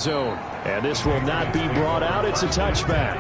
zone. And this will not be brought out. It's a touchback.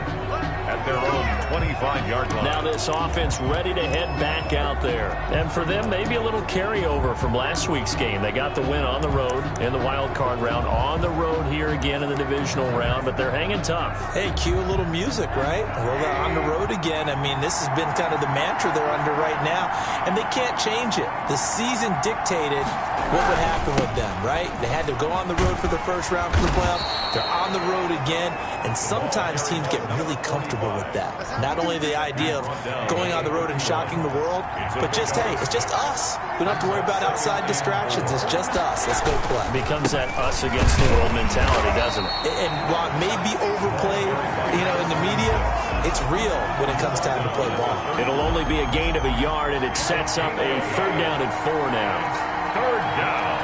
At their own 25-yard line. Now this offense ready to head back out there. And for them, maybe a little carryover from last week's game. They got the win on the road in the wild card round. On the road here again in the divisional round, but they're hanging tough. Hey, cue a little music, right? Well, they're on the road again. I mean, this has been kind of the mantra they're under right now, and they can't change it. The season dictated what would happen with them, right? They had to go on the road for the first round for the playoff. They're on the road again, and sometimes teams get really comfortable with that. Not only the idea of going on the road and shocking the world, but just, hey, it's just us. We don't have to worry about outside distractions. It's just us. Let's go play. It becomes that us against the world mentality, doesn't it? And while it may be overplayed, in the media, it's real when it comes time to play ball. It'll only be a gain of a yard, and it sets up a 3rd down and 4 now. 3rd down.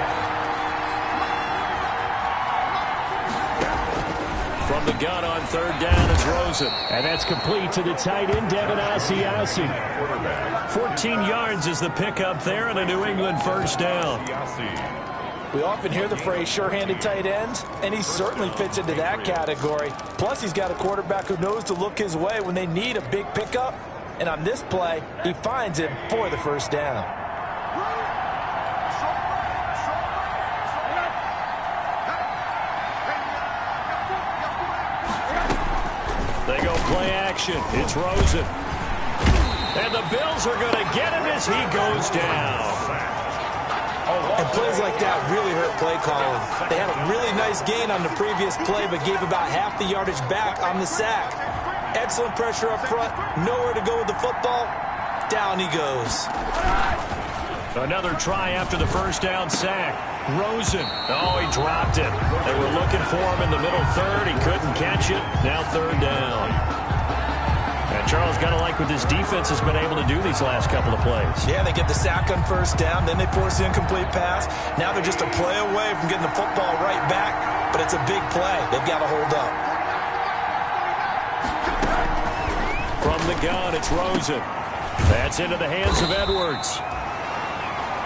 From the gun on 3rd down is Rosen. And that's complete to the tight end, Devin Asiasi. 14 yards is the pickup there and a New England 1st down. We often hear the phrase sure-handed tight ends, and he certainly fits into that category. Plus, he's got a quarterback who knows to look his way when they need a big pickup. And on this play, he finds him for the 1st down. They go play action. It's Rosen. And the Bills are going to get him as he goes down. And plays like that really hurt play calling. They had a really nice gain on the previous play, but gave about half the yardage back on the sack. Excellent pressure up front. Nowhere to go with the football. Down he goes. Another try after the 1st down sack. Rosen. Oh, he dropped it. They were looking for him in the middle 3rd. He couldn't catch it. Now 3rd down. And Charles, got to like what this defense has been able to do these last couple of plays. Yeah, they get the sack on 1st down. Then they force the incomplete pass. Now they're just a play away from getting the football right back. But it's a big play. They've got to hold up. From the gun, it's Rosen. That's into the hands of Edwards.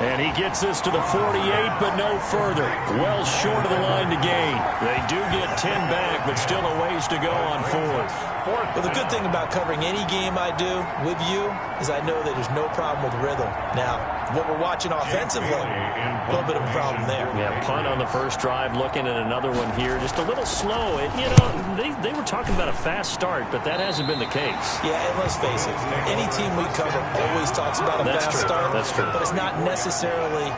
And he gets this to the 48, but no further. Well short of the line to gain. They do get 10 back, but still a ways to go on 4th. Well, the good thing about covering any game I do with you is I know that there's no problem with rhythm. Now, what we're watching offensively, a little bit of a problem there. Yeah, punt on the 1st drive, looking at another one here. Just a little slow. They were talking about a fast start, but that hasn't been the case. Yeah, and let's face it, any team we cover always talks about a fast start. That's true. But it's not necessarily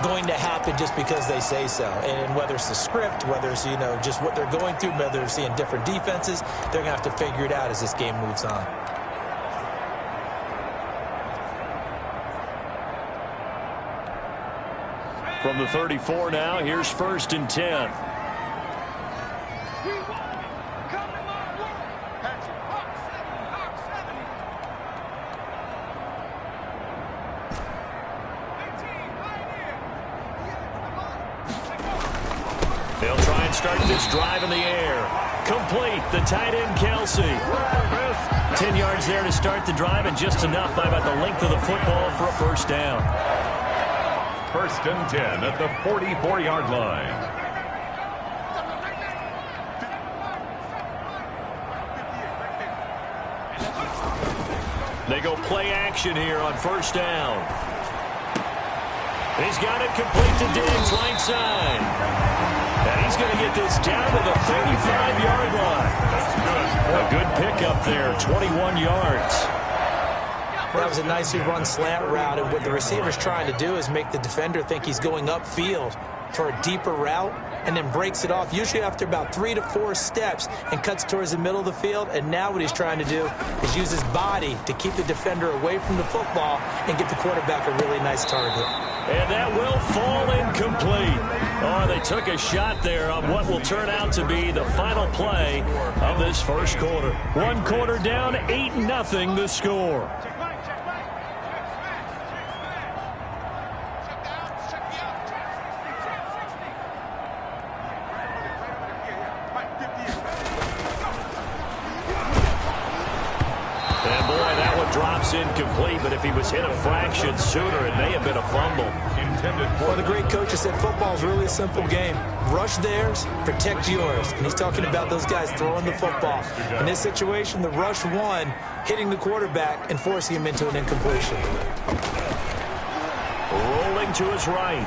going to happen just because they say so. And whether it's the script, whether it's, just what they're going through, whether they're seeing different defenses, they're going to have to figure it out as this game moves on. From the 34 now, here's 1st and 10. They'll try and start this drive in the air. Complete. The tight end, Kelsey. 10 yards there to start the drive, and just enough by about the length of the football for a 1st down. 1st and 10 at the 44-yard line. They go play action here on 1st down. He's got it complete to Diggs, right side. And he's going to get this down to the 35-yard line. A good pickup there, 21 yards. That was a nicely run slant route, and what the receiver's trying to do is make the defender think he's going upfield for a deeper route, and then breaks it off, usually after about 3 to 4 steps, and cuts towards the middle of the field. And now what he's trying to do is use his body to keep the defender away from the football and get the quarterback a really nice target. And that will fall incomplete. Oh, they took a shot there on what will turn out to be the final play of this 1st quarter. 1 quarter down, 8-0 the score. pass incomplete, but if he was hit a fraction sooner, it may have been a fumble. Well, the great coach has said football is really a simple game. Rush theirs, protect yours. And he's talking about those guys throwing the football. In this situation, the rush won, hitting the quarterback and forcing him into an incompletion. Rolling to his right.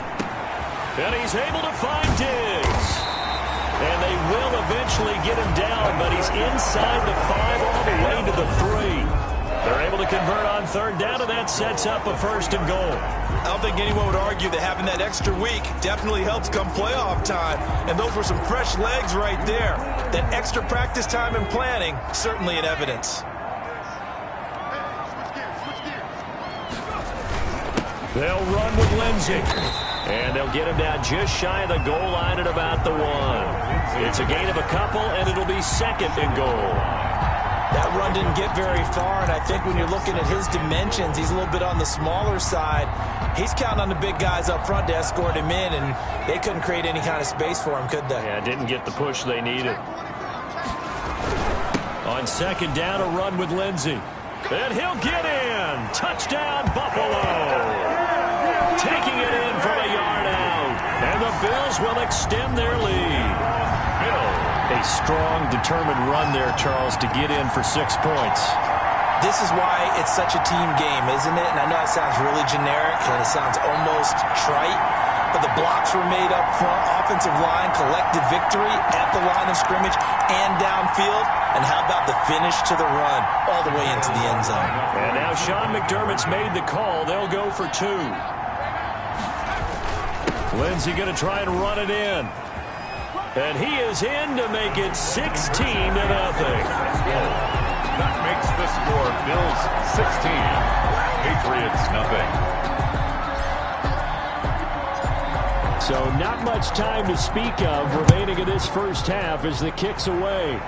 And he's able to find Diggs. And they will eventually get him down, but he's inside the 5 all the way to the 3. They're able to convert on third down, and that sets up a 1st and goal. I don't think anyone would argue that having that extra week definitely helps come playoff time. And those were some fresh legs right there. That extra practice time and planning, certainly in evidence. They'll run with Lindsey. And they'll get him down just shy of the goal line at about the 1. It's a gain of a couple, and it'll be 2nd and goal. That run didn't get very far, and I think when you're looking at his dimensions, he's a little bit on the smaller side. He's counting on the big guys up front to escort him in, and they couldn't create any kind of space for him, could they? Yeah, didn't get the push they needed. On 2nd down, a run with Lindsey. And he'll get in. Touchdown, Buffalo. Taking it in from a yard out. And the Bills will extend their lead. A strong, determined run there, Charles, to get in for 6 points. This is why it's such a team game, isn't it? And I know it sounds really generic and it sounds almost trite, but the blocks were made up front, offensive line, collective victory at the line of scrimmage and downfield. And how about the finish to the run all the way into the end zone? And now Sean McDermott's made the call. They'll go for 2. Lindsey going to try and run it in. And he is in to make it 16-0. That makes the score Bills 16, Patriots nothing. So not much time to speak of remaining in this first half as the kick's away.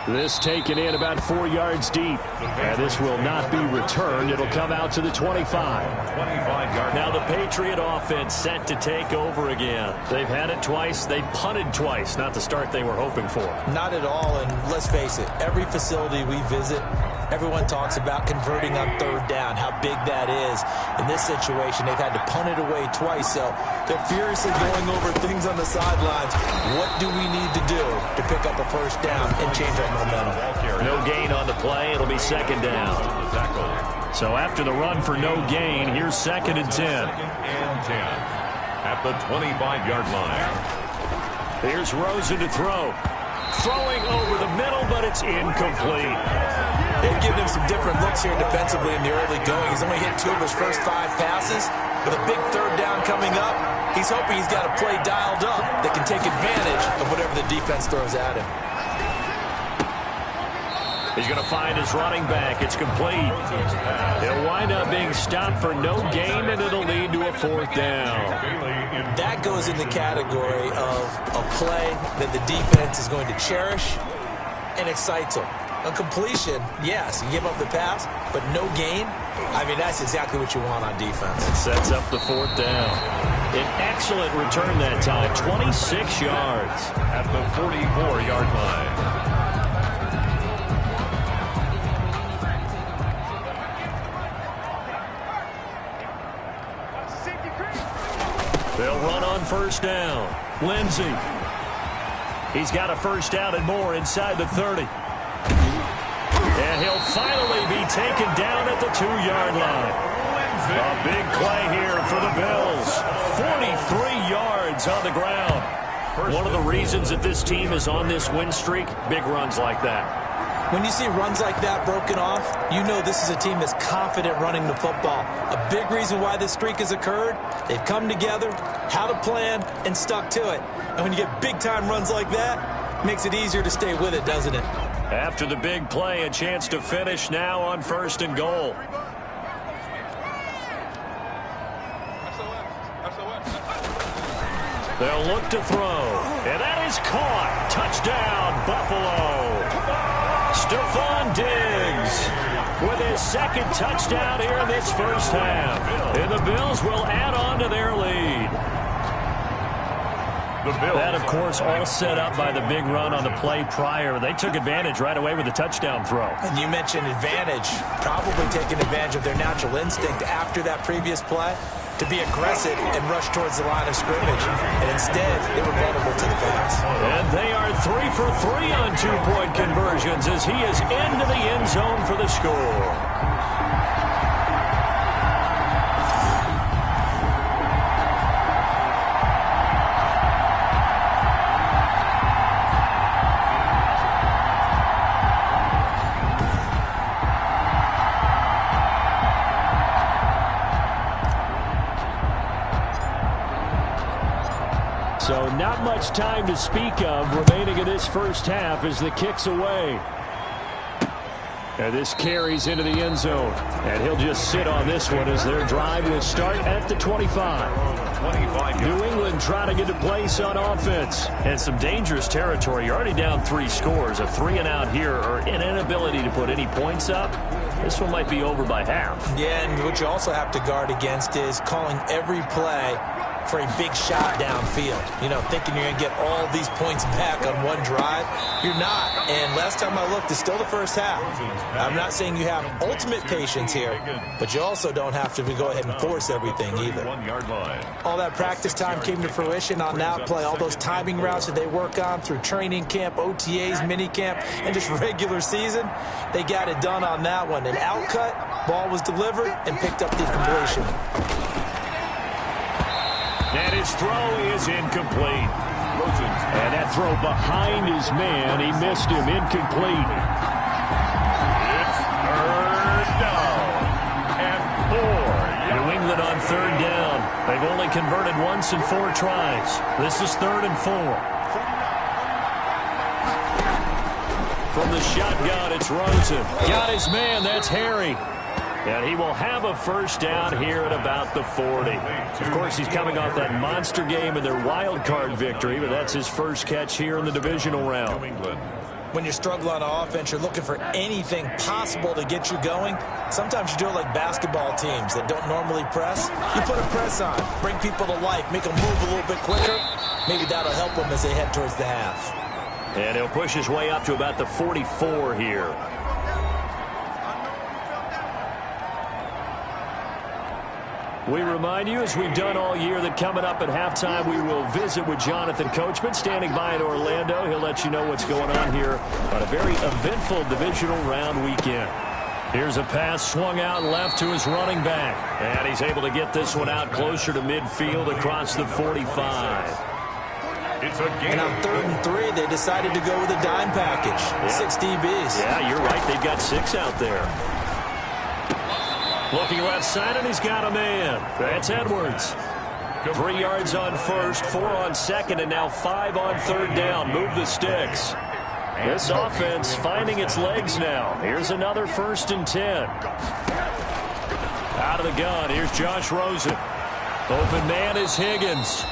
This taken in about 4 yards deep. And this will not be returned. It'll come out to the 25. 25-yard. Now the Patriot offense set to take over again. They've had it twice. They've punted twice. Not the start they were hoping for. Not at all, and let's face it, every facility we visit, everyone talks about converting on third down, how big that is. In this situation, they've had to punt it away twice, so they're furiously going over things on the sidelines. What do we need to do to pick up a first down and change our momentum? No gain on the play. It'll be 2nd down. So after the run for no gain, here's 2nd and 10. 2nd and 10 at the 25-yard line. Here's Rosen to throw. Throwing over the middle, but it's incomplete. They've given him some different looks here defensively in the early going. He's only hit 2 of his first 5 passes. With a big third down coming up, he's hoping he's got a play dialed up that can take advantage of whatever the defense throws at him. He's going to find his running back. It's complete. He'll wind up being stopped for no gain, and it'll lead to a 4th down. That goes in the category of a play that the defense is going to cherish and excites them. A completion, yes, you give up the pass, but no gain. I mean, that's exactly what you want on defense. It sets up the 4th down. An excellent return that time, 26 yards. At the 44-yard line. They'll run on 1st down. Lindsey. He's got a 1st down and more inside the 30. And he'll finally be taken down at the 2-yard line. A big play here for the Bills. 43 yards on the ground. One of the reasons that this team is on this win streak, big runs like that. When you see runs like that broken off, you know this is a team that's confident running the football. A big reason why this streak has occurred, they've come together, had a plan, and stuck to it. And when you get big-time runs like that, it makes it easier to stay with it, doesn't it? After the big play, a chance to finish now on 1st and goal. They'll look to throw, and that is caught. Touchdown, Buffalo. Stephon Diggs with his 2nd touchdown here in this first half. And the Bills will add on to their lead. The Bills. That, of course, all set up by the big run on the play prior. They took advantage right away with a touchdown throw. And you mentioned advantage, probably taking advantage of their natural instinct after that previous play to be aggressive and rush towards the line of scrimmage. And instead, they were vulnerable to the pass. And they are 3 for 3 on two-point conversions as he is into the end zone for the score. So not much time to speak of remaining in this first half as the kick's away. And this carries into the end zone. And he'll just sit on this one as their drive will start at the 25. New England trying to get to place on offense. And some dangerous territory. You're already down 3 scores. A 3-and-out here or an inability to put any points up. This one might be over by half. Yeah, and what you also have to guard against is calling every play for a big shot downfield. You know, thinking you're going to get all these points back on one drive. You're not. And last time I looked, it's still the first half. I'm not saying you have ultimate patience here, but you also don't have to go ahead and force everything either. All that practice time came to fruition on that play. All those timing routes that they work on through training camp, OTAs, mini camp, and just regular season, they got it done on that one. An outcut, ball was delivered, and picked up the completion. And his throw is incomplete. And that throw behind his man, he missed him, incomplete. It's third down and 4. New England on third down. They've only converted once in 4 tries. This is 3rd and 4. From the shotgun, it's Rosen. Got his man, that's Harry. And he will have a first down here at about the 40. Of course, he's coming off that monster game in their wild card victory, but that's his first catch here in the divisional round. When you struggle on offense, you're looking for anything possible to get you going. Sometimes you do it like basketball teams that don't normally press. You put a press on, bring people to life, make them move a little bit quicker. Maybe that'll help them as they head towards the half. And he'll push his way up to about the 44 here. We remind you, as we've done all year, that coming up at halftime, we will visit with Jonathan Coachman, standing by in Orlando. He'll let you know what's going on here on a very eventful divisional round weekend. Here's a pass swung out left to his running back. And he's able to get this one out closer to midfield across the 45. It's a game. And on 3rd and 3, they decided to go with a dime package. Yeah. 6 DBs. Yeah, you're right. They've got 6 out there. Looking left side, and he's got a man. That's Edwards. 3 yards on first, 4 on second, and now 5 on third down. Move the sticks. This offense finding its legs now. Here's another 1st and 10. Out of the gun, here's Josh Rosen. Open man is Higgins.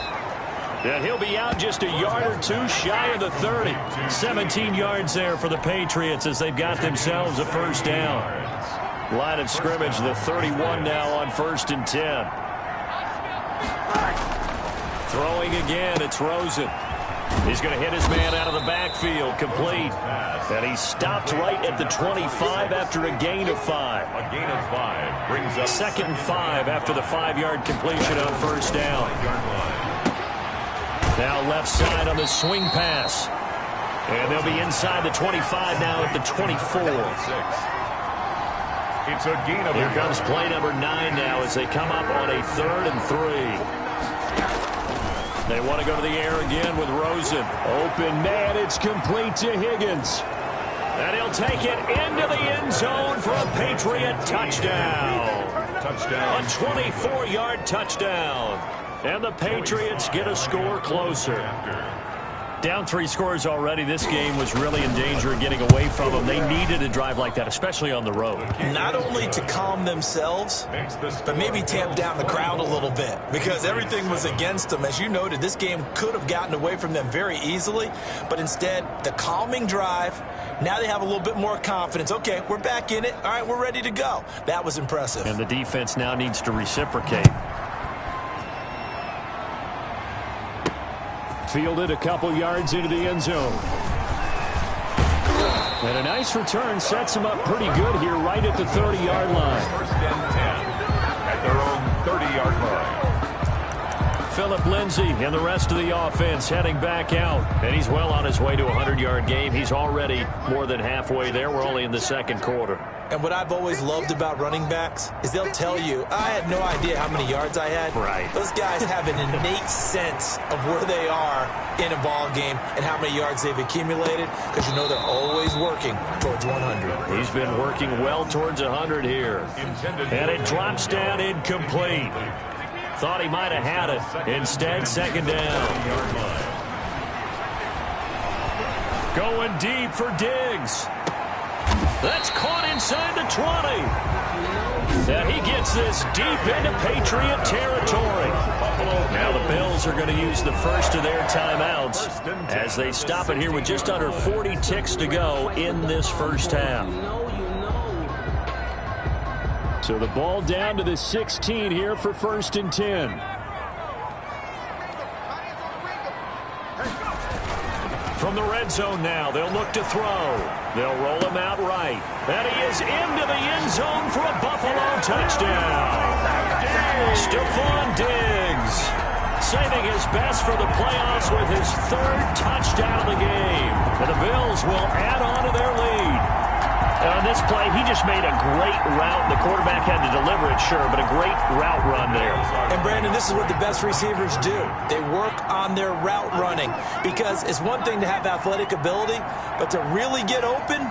And he'll be out just a yard or 2 shy of the 30. 17 yards there for the Patriots as they've got themselves a first down. Line of scrimmage, the 31 now on 1st and 10. Throwing again, it's Rosen. He's going to hit his man out of the backfield, complete. And he stopped right at the 25 after a gain of 5. A gain of 5 brings up 2nd and 5 after the 5-yard completion on first down. Now left side on the swing pass. And they'll be inside the 25 now at the 24. It's a gain of Here comes play number 9 now as they come up on a 3rd and 3. They want to go to the air again with Rosen. Open man, it's complete to Higgins. And he'll take it into the end zone for a Patriot touchdown. touchdown. A 24-yard touchdown. And the Patriots get a score closer. Down 3 scores already. This game was really in danger of getting away from them. They needed a drive like that, especially on the road. Not only to calm themselves, but maybe tamp down the crowd a little bit because everything was against them. As you noted, this game could have gotten away from them very easily, but instead, the calming drive, now they have a little bit more confidence. Okay, we're back in it. All right, we're ready to go. That was impressive. And the defense now needs to reciprocate. Fielded a couple yards into the end zone. And a nice return sets him up pretty good here right at the 30-yard line. First and 10 at their own 30-yard line. Phillip Lindsay and the rest of the offense heading back out. And he's well on his way to a 100-yard game. He's already more than halfway there. We're only in the second quarter. And what I've always loved about running backs is they'll tell you, I had no idea how many yards I had. Right. Those guys have an innate sense of where they are in a ball game and how many yards they've accumulated, because you know they're always working towards 100. He's been working well towards 100 here. And it drops down incomplete. Thought he might have had it. Instead, second down. Going deep for Diggs. That's caught inside the 20. And he gets this deep into Patriot territory. Now the Bills are going to use the first of their timeouts as they stop it here with just under 40 ticks to go in this first half. So the ball down to the 16 here for first and 10. From the red zone now, they'll look to throw. They'll roll him out right. And he is into the end zone for a Buffalo touchdown. Stephon Diggs saving his best for the playoffs with his third touchdown of the game. And the Bills will add on to their lead. On this play, he just made a great route. The quarterback had to deliver it, sure, but a great route run there. And, Brandon, this is what the best receivers do. They work on their route running, because it's one thing to have athletic ability, but to really get open,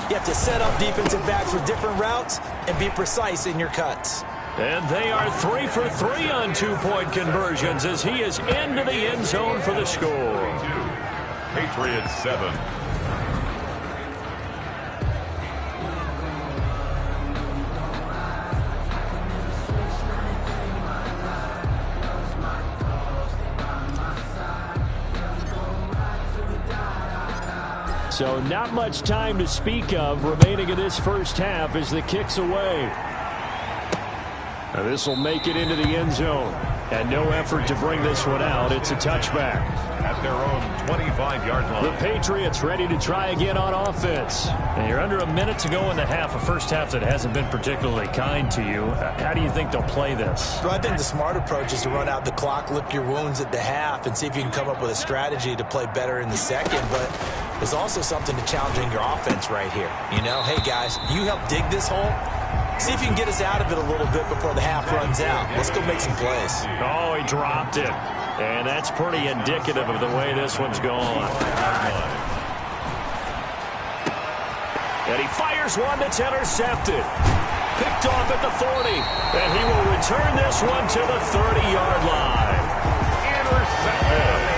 you have to set up defensive backs with different routes and be precise in your cuts. And they are 3 for 3 on two-point conversions as he is into the end zone for the score. Patriots 7. So not much time to speak of remaining in this first half as the kick's away. Now this will make it into the end zone. And no effort to bring this one out. It's a touchback. At their own 25-yard line. The Patriots ready to try again on offense. And you're under a minute to go in the half, a first half that hasn't been particularly kind to you. How do you think they'll play this? Well, I think the smart approach is to run out the clock, lick your wounds at the half, and see if you can come up with a strategy to play better in the second. But there's also something to challenging your offense right here. You know, hey, guys, you help dig this hole. See if you can get us out of it a little bit before the half runs out. Let's go make some plays. Oh, he dropped it. And that's pretty indicative of the way this one's going. And he fires one that's intercepted. Picked off at the 40. And he will return this one to the 30-yard line. Intercepted.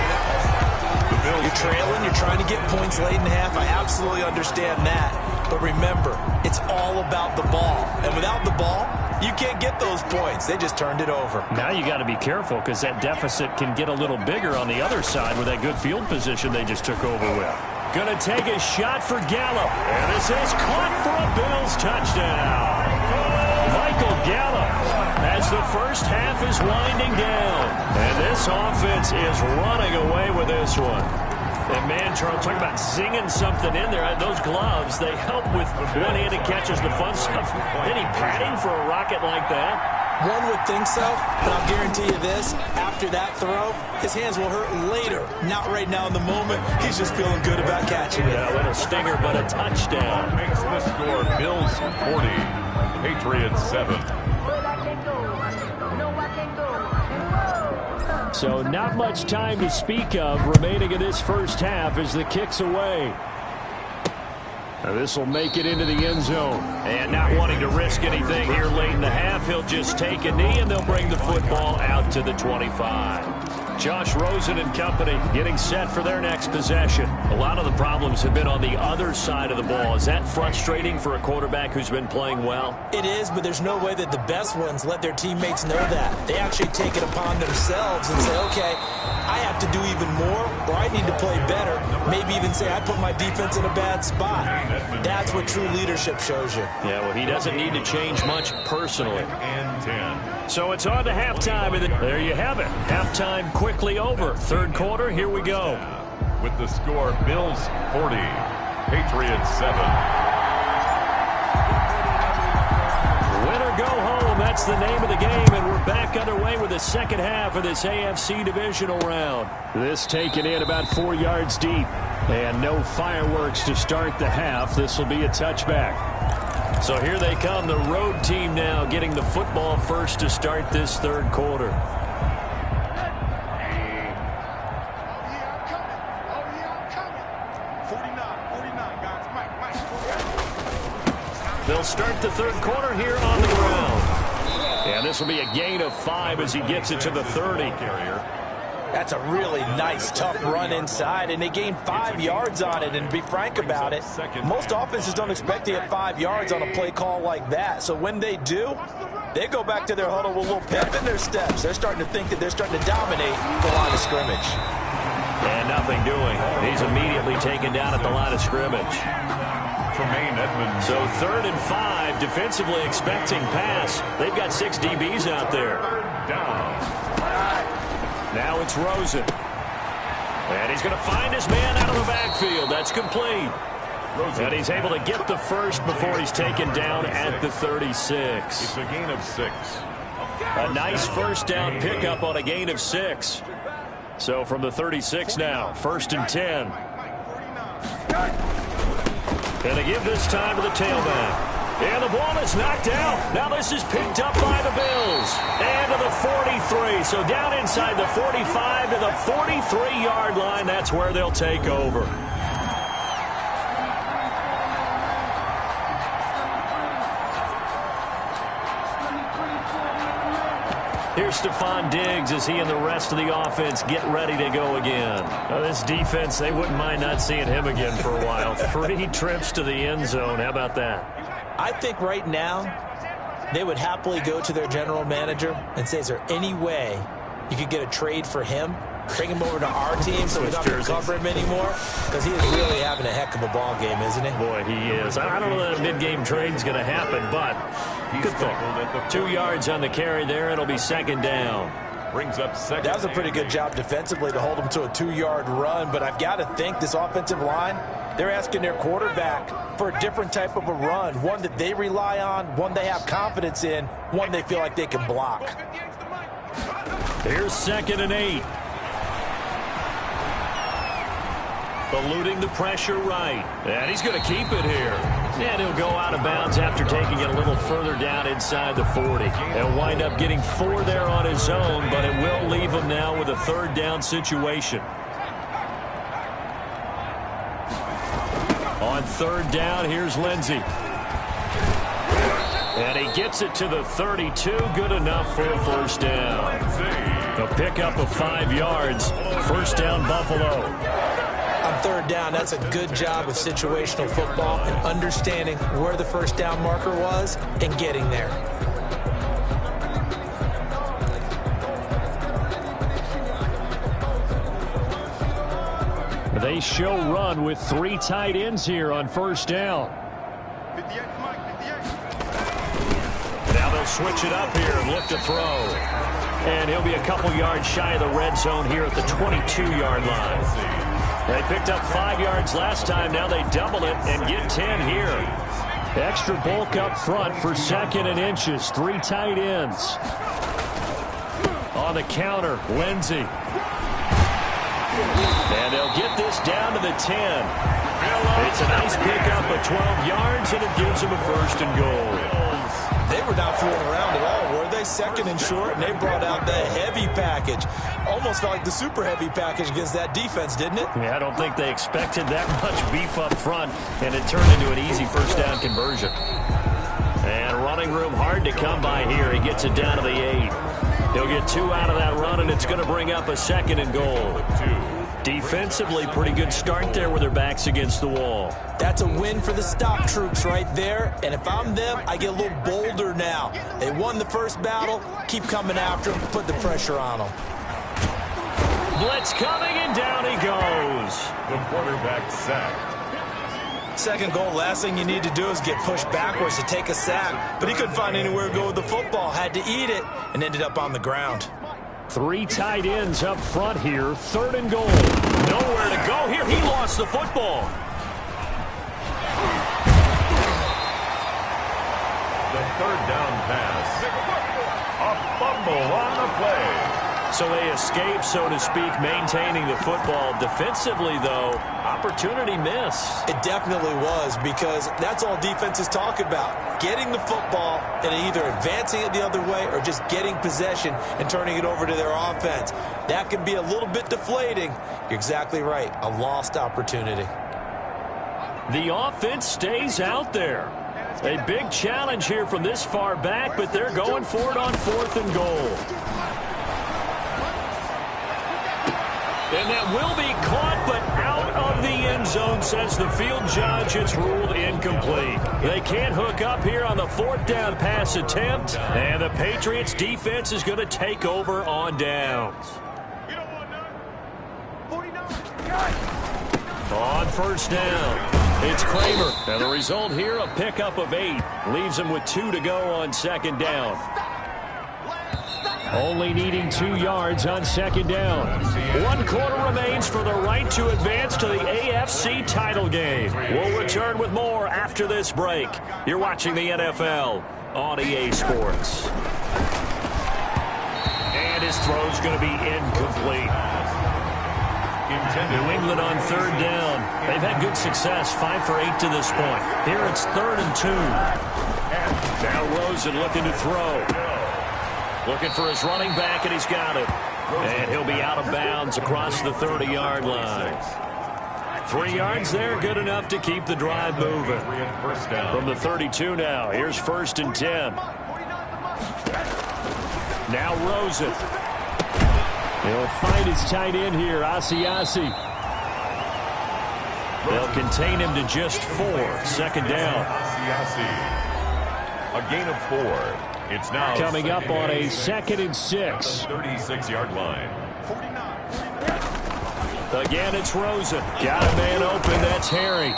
You're trailing, you're trying to get points late in the half. I absolutely understand that. But remember, it's all about the ball. And without the ball, you can't get those points. They just turned it over. Now you got to be careful because that deficit can get a little bigger on the other side with that good field position they just took over with. Going to take a shot for Gallup. And this is caught for a Bills touchdown. Michael Gallup as the first half is winding down. And this offense is running away with this one. And, man, Charles, talking about zinging something in there. Those gloves, they help with one-handed catches, the fun stuff. Any padding for a rocket like that? One would think so, but I'll guarantee you this. After that throw, his hands will hurt later. Not right now in the moment. He's just feeling good about catching it. Yeah, a little stinger, but a touchdown. Makes the score Bills 40, Patriots 7. So not much time to speak of remaining in this first half as the kick's away. Now this will make it into the end zone. And not wanting to risk anything here late in the half, he'll just take a knee and they'll bring the football out to the 25. Josh Rosen and company getting set for their next possession. A lot of the problems have been on the other side of the ball. Is that frustrating for a quarterback who's been playing well? It is, but there's no way that the best ones let their teammates know that. They actually take it upon themselves and say, okay, I have to do even more, or I need to play better. Maybe even say I put my defense in a bad spot. That's what true leadership shows you. Yeah, well, he doesn't need to change much personally. And 10. So it's on to halftime, and there you have it. Halftime quickly over. Third quarter, here we go. With the score, Bills 40, Patriots 7. Win or go home, that's the name of the game, and we're back underway with the second half of this AFC divisional round. This taken in about 4 yards deep, and no fireworks to start the half. This will be a touchback. So here they come, the road team now getting the football first to start this third quarter. They'll start the third quarter here on the ground. And this will be a gain of 5 as he gets it to the 30. That's a really nice, tough run inside, and they gained 5 yards on it. And to be frank about it, most offenses don't expect to get 5 yards on a play call like that. So when they do, they go back to their huddle with a little pep in their steps. They're starting to think that they're starting to dominate the line of scrimmage. And nothing doing. He's immediately taken down at the line of scrimmage. So 3rd and 5, defensively expecting pass. They've got 6 DBs out there. Now it's Rosen. And he's going to find his man out of the backfield. That's complete. And he's able to get the first before he's taken down at the 36. It's a gain of 6. A nice first down pickup on a gain of 6. So from the 36 now, 1st and 10. And they give this time to the tailback. And the ball is knocked out. Now this is picked up by the Bills. And to the 43. So down inside the 45 to the 43-yard line. That's where they'll take over. Here's Stephon Diggs as he and the rest of the offense get ready to go again. Now this defense, they wouldn't mind not seeing him again for a while. 3 trips to the end zone. How about that? I think right now they would happily go to their general manager and say, is there any way you could get a trade for him? Bring him over to our team so we don't have to cover him anymore? Because he is really having a heck of a ball game, isn't he? Boy, he is. I don't know that a mid-game trade's going to happen, but good thought. 2 yards on the carry there. It'll be 2nd down. Brings up 2nd. That was a pretty good job defensively to hold him to a 2-yard run, but I've got to think this offensive line, they're asking their quarterback for a different type of a run, one that they rely on, one they have confidence in, one they feel like they can block. Here's 2nd and 8. Eluding the pressure right. And he's going to keep it here. And he'll go out of bounds after taking it a little further down inside the 40. He'll wind up getting 4 there on his own, but it will leave him now with a 3rd down situation. On 3rd down, here's Lindsey. And he gets it to the 32. Good enough for a 1st down. A pickup of 5 yards. 1st down, Buffalo. On 3rd down, that's a good job of situational football and understanding where the 1st down marker was and getting there. They show run with 3 tight ends here on 1st down. Now they'll switch it up here and look to throw. And he'll be a couple yards shy of the red zone here at the 22-yard line. They picked up 5 yards last time. Now they double it and get 10 here. Extra bulk up front for 2nd and inches. 3 tight ends. On the counter, Lindsey. And they'll get this down to the 10. It's a nice pickup of 12 yards, and it gives them a 1st and goal. They were not fooling around at all, were they? 2nd and short, and they brought out the heavy package. Almost felt like the super heavy package against that defense, didn't it? Yeah, I don't think they expected that much beef up front, and it turned into an easy 1st down conversion. And running room hard to come by here. He gets it down to the 8. He'll get 2 out of that run, and it's going to bring up a 2nd and goal. Defensively, pretty good start there with their backs against the wall. That's a win for the stop troops right there. And if I'm them, I get a little bolder now. They won the first battle. Keep coming after them. Put the pressure on them. blitz coming, and down he goes. The quarterback sacked. Second goal, last thing you need to do is get pushed backwards to take a sack. But he couldn't find anywhere to go with the football. Had to eat it and ended up on the ground. 3 tight ends up front here. 3rd and goal. Nowhere to go here. He lost the football. The 3rd down pass. A fumble on the play. So they escape, so to speak, maintaining the football. Defensively, though, opportunity miss. It definitely was, because that's all defenses talk about. Getting the football and either advancing it the other way or just getting possession and turning it over to their offense. That can be a little bit deflating. You're exactly right. A lost opportunity. The offense stays out there. A big challenge here from this far back, but they're going for it on 4th and goal. And that will be caught, but out of the end zone, says the field judge. It's ruled incomplete. They can't hook up here on the 4th down pass attempt, and the Patriots defense is going to take over on downs. On 1st down, it's Kramer. And the result here, a pickup of 8. Leaves him with 2 to go on 2nd down. Only needing 2 yards on 2nd down. 1 quarter remains for the right to advance to the AFC title game. We'll return with more after this break. You're watching the NFL on EA Sports. And his throw's going to be incomplete. New England on 3rd down. They've had good success, 5 for 8 to this point. Here it's 3rd and 2. Now Rosen looking to throw. Looking for his running back, and he's got it. And he'll be out of bounds across the 30-yard line. 3 yards there, good enough to keep the drive moving. From the 32 now, here's 1st and 10. Now Rosen. He'll find his tight end here, Asiasi. They'll contain him to just 4. 2nd down. A gain of 4. It's now coming up on a 2nd and 6. 36-yard line. Again, it's Rosen. Got a man open. That's Harry.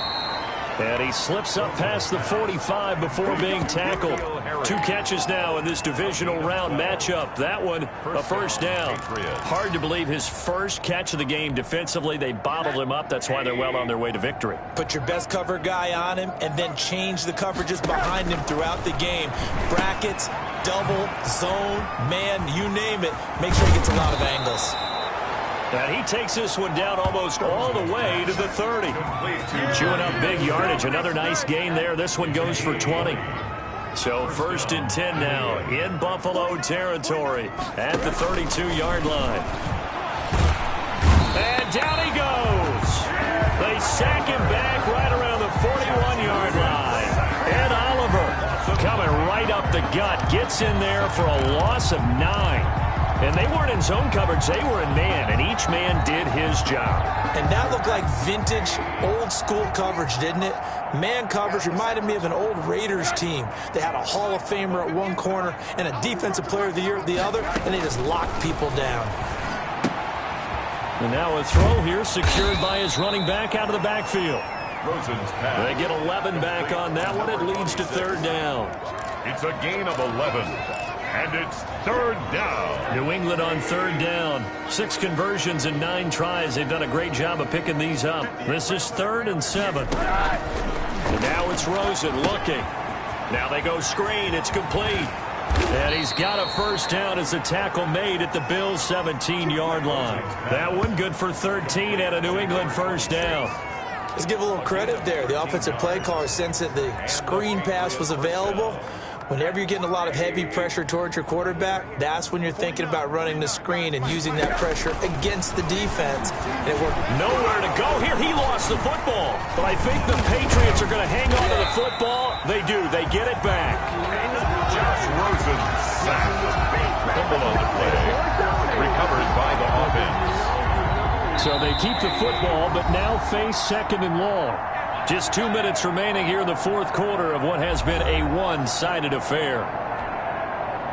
And he slips up past the 45 before being tackled. 2 catches now in this divisional round matchup. That one, a 1st down. Hard to believe his first catch of the game defensively. They bottled him up. That's why they're well on their way to victory. Put your best cover guy on him and then change the coverages behind him throughout the game. Brackets, double, zone, man, you name it. Make sure he gets a lot of angles. And he takes this one down almost all the way to the 30. Chewing up big yardage. Another nice gain there. This one goes for 20. So 1st and 10 now in Buffalo territory at the 32-yard line. And down he goes. They sack him back right around the 41-yard line. Ed Oliver coming right up the gut. Gets in there for a loss of 9. And they weren't in zone coverage. They were in man, and each man did his job. And that looked like vintage, old-school coverage, didn't it? Man coverage reminded me of an old Raiders team. They had a Hall of Famer at one corner and a Defensive Player of the Year at the other, and they just locked people down. And now a throw here secured by his running back out of the backfield. Rosen's pass. They get 11 back on that one. It leads to 3rd down. It's a gain of 11. And it's 3rd down. New England on 3rd down. 6 conversions and 9 tries. They've done a great job of picking these up. This is 3rd and 7. And now it's Rosen looking. Now they go screen. It's complete. And he's got a 1st down as the tackle made at the Bills' 17-yard line. That one good for 13 and a New England 1st down. Let's give a little credit there. The offensive play caller sensed that the screen pass was available. Whenever you're getting a lot of heavy pressure towards your quarterback, that's when you're thinking about running the screen and using that pressure against the defense. And it worked. Nowhere to go here. He lost the football. But I think the Patriots are going to hang on to the football. They do. They get it back. Josh Rosen sacked. Fumble on the play. Recovered by the offense. So they keep the football, but now face 2nd and long. Just 2 minutes remaining here in the 4th quarter of what has been a one-sided affair.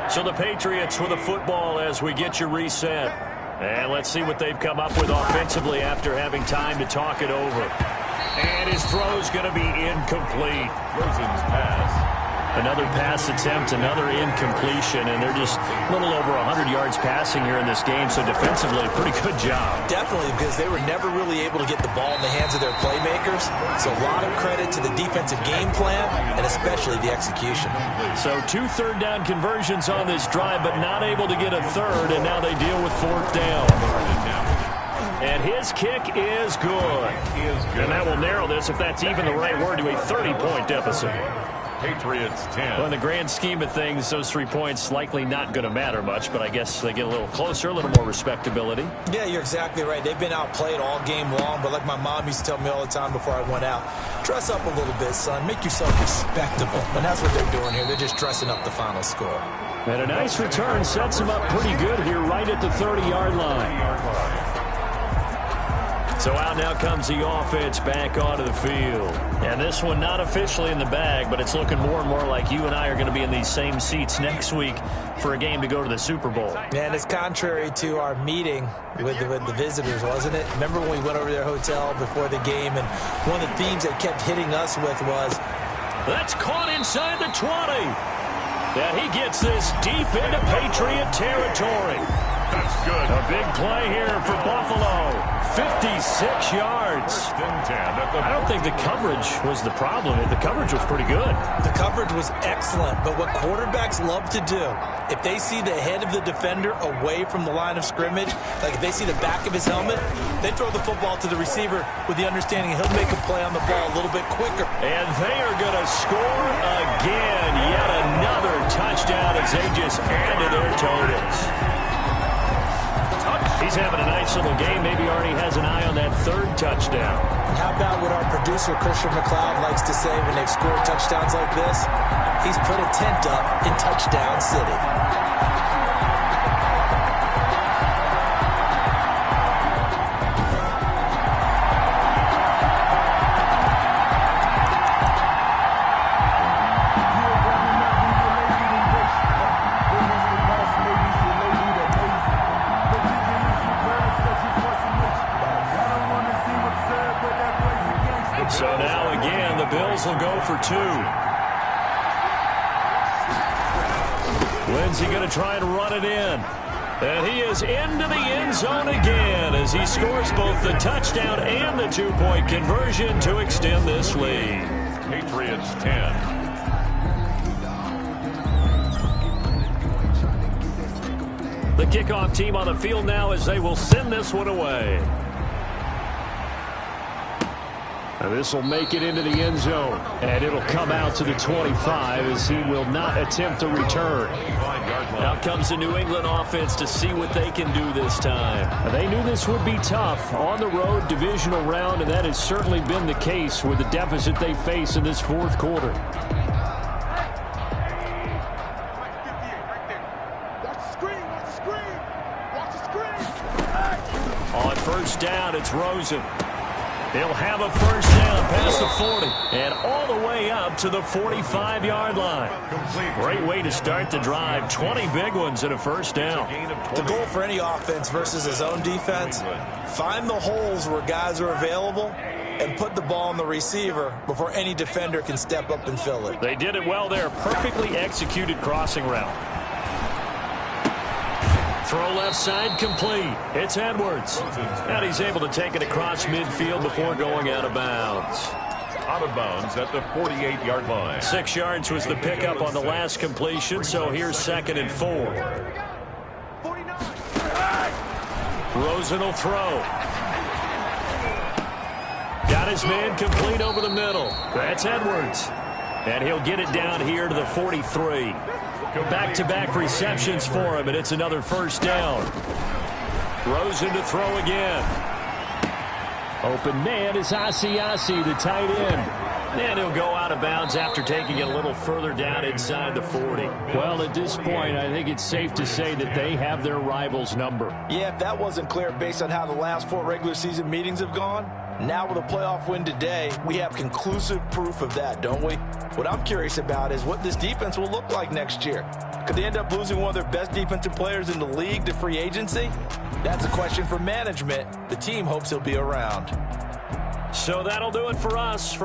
So the Patriots with the football as we get you reset. And let's see what they've come up with offensively after having time to talk it over. And his throw's going to be incomplete. Rosen's pass. Another pass attempt, another incompletion, and they're just a little over 100 yards passing here in this game, so defensively, a pretty good job. Definitely, because they were never really able to get the ball in the hands of their playmakers, so a lot of credit to the defensive game plan and especially the execution. So 2 third-down conversions on this drive, but not able to get a third, and now they deal with 4th down. And his kick is good. And that will narrow this, if that's even the right word, to a 30-point deficit. Patriots 10. Well, in the grand scheme of things, those 3 points likely not going to matter much, but I guess they get a little closer, a little more respectability. Yeah, you're exactly right. They've been outplayed all game long, but like my mom used to tell me all the time before I went out, dress up a little bit, son. Make yourself respectable. And that's what they're doing here. They're just dressing up the final score. And a nice return sets them up pretty good here right at the 30-yard line. So out now comes the offense back onto the field. And this one not officially in the bag, but it's looking more and more like you and I are going to be in these same seats next week for a game to go to the Super Bowl. And it's contrary to our meeting with the visitors, wasn't it? Remember when we went over to their hotel before the game, and one of the themes they kept hitting us with was, that's caught inside the 20. And he gets this deep into Patriot territory. That's good. A big play here for Buffalo. 56 yards. I don't think the coverage was the problem. The coverage was pretty good. The coverage was excellent, but what quarterbacks love to do, if they see the head of the defender away from the line of scrimmage, like if they see the back of his helmet, they throw the football to the receiver with the understanding he'll make a play on the ball a little bit quicker. And they are going to score again. Yet another touchdown as they just add to their totals. He's having a nice little game. Maybe already has an eye on that 3rd touchdown. How about what our producer, Christian McLeod, likes to say when they've scored touchdowns like this? He's put a tent up in Touchdown City. So now again, the Bills will go for 2. Lindsey going to try and run it in. And he is into the end zone again as he scores both the touchdown and the 2-point conversion to extend this lead. Patriots 10. The kickoff team on the field now as they will send this one away. And this will make it into the end zone. And it'll come out to the 25 as he will not attempt a return. Out comes the New England offense to see what they can do this time. They knew this would be tough on the road, divisional round, and that has certainly been the case with the deficit they face in this 4th quarter. On 1st down, it's Rosen. He'll have a 1st down past the 40 and all the way up to the 45-yard line. Great way to start the drive. 20 big ones and a 1st down. The goal for any offense versus his own defense, find the holes where guys are available and put the ball on the receiver before any defender can step up and fill it. They did it well there. Perfectly executed crossing route. Throw left side complete. It's Edwards. And he's able to take it across midfield before going out of bounds. Out of bounds at the 48-yard line. 6 yards was the pickup on the last completion, so here's 2nd and 4. Rosen will throw. Got his man complete over the middle. That's Edwards. And he'll get it down here to the 43. Back-to-back receptions for him, and it's another 1st down. Rosen to throw again. Open man is Asiasi, the tight end. And he'll go out of bounds after taking it a little further down inside the 40. Well, at this point, I think it's safe to say that they have their rival's number. Yeah, if that wasn't clear based on how the last 4 regular season meetings have gone, Now with a playoff win today, we have conclusive proof of that, don't we? What I'm curious about is what this defense will look like next year. Could they end up losing one of their best defensive players in the league to free agency? That's a question for management. The team hopes he'll be around. So that'll do it for us.